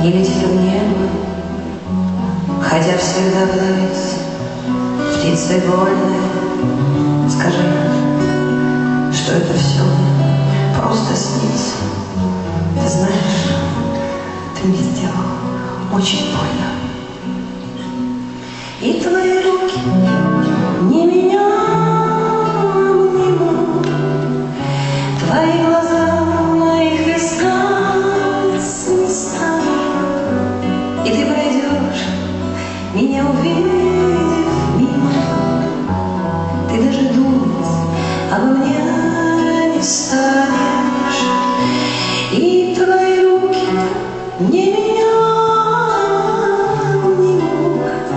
не летит в небо, хотя всегда плывет птицей вольной. Скажи, что это все просто снится. Ты знаешь, ты мне сделал очень больно. И твои руки не меня обнимут, твои глаза моих искать не станут. И ты пройдешь, меня увидев мимо, ты даже думать обо мне не станешь. И твои руки не меня обнимут,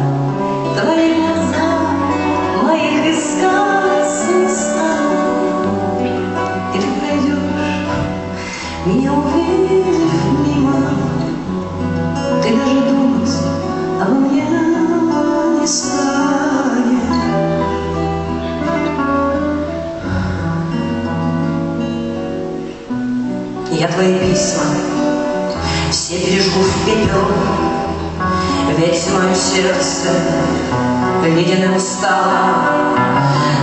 твои глаза моих искать не станут. И ты пройдешь, меня увидев мимо, ты даже думать обо мне не станешь. Я твои письма все пережгу в пепел, ведь мое сердце ледяным стало.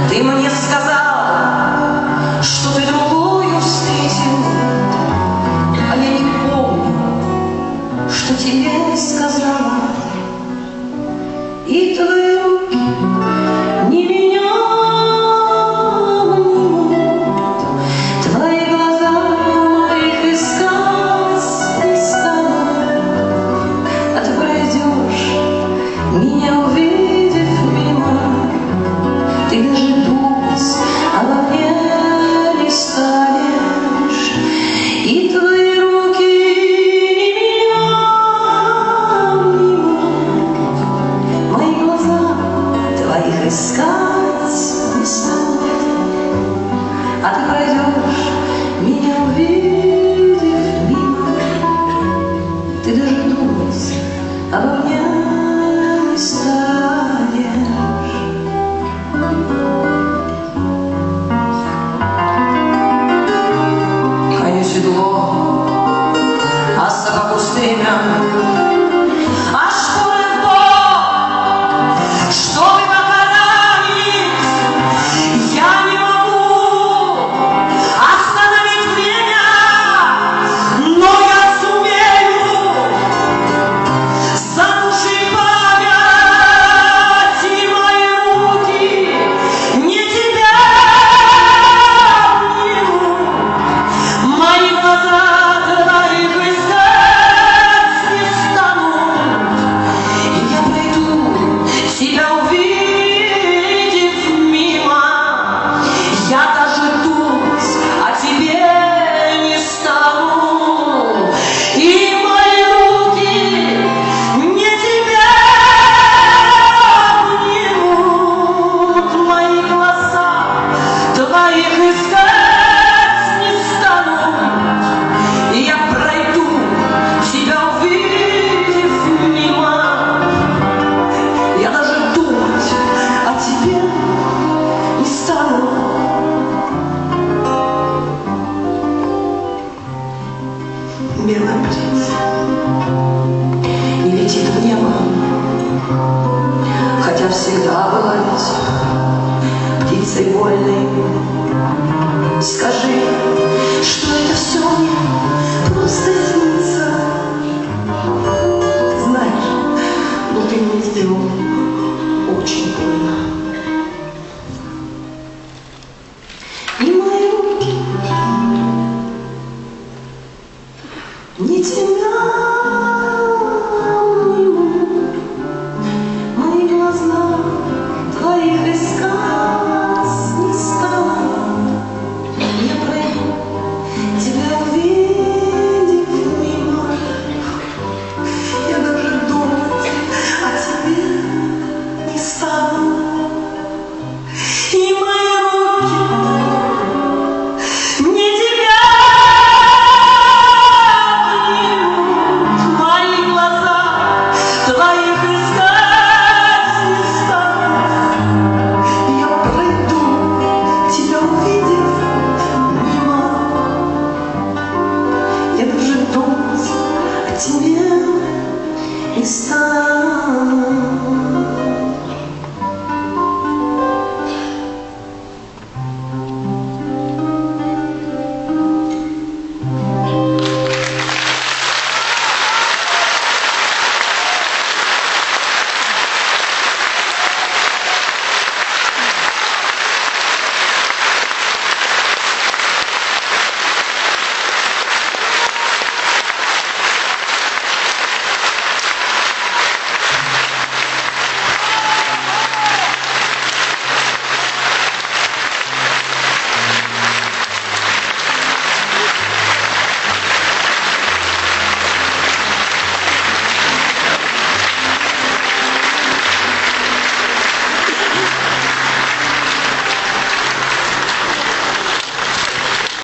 Ты мне сказала, что ты другую встретил, а я не помню, что тебе сказала. И твои руки не меня обнимут, твои глаза моих искать не станут. А ты пройдешь, меня увидев мимо, ты даже думать обо мне не станешь. И твои руки не меня обнимут, мои глаза твоих искать не станут. А ты пройдешь, меня увидев мимо, ты даже думать обо мне не станешь. Коню седло, а собаку стремя, а шкуры в бок, чтобы покарать. Я не могу остановить время, но я сумею задушить память. И мои руки не тебя обнимут, мои глаза твоих искать не станут. И я пройду, тебя увидев мимо, я даже думать о тебе не стану. И мои руки не тебя обнимут, мои глаза твоих искать не станут. И я пройду, тебя увидев мимо, я даже думать о тебе не стану. Белая птица не летит в небо, хотя всегда была ведь птицей вольной. Скажи, что это все мне просто снится. Ты знаешь, но ты мне сделал очень больно. И мои руки не тебя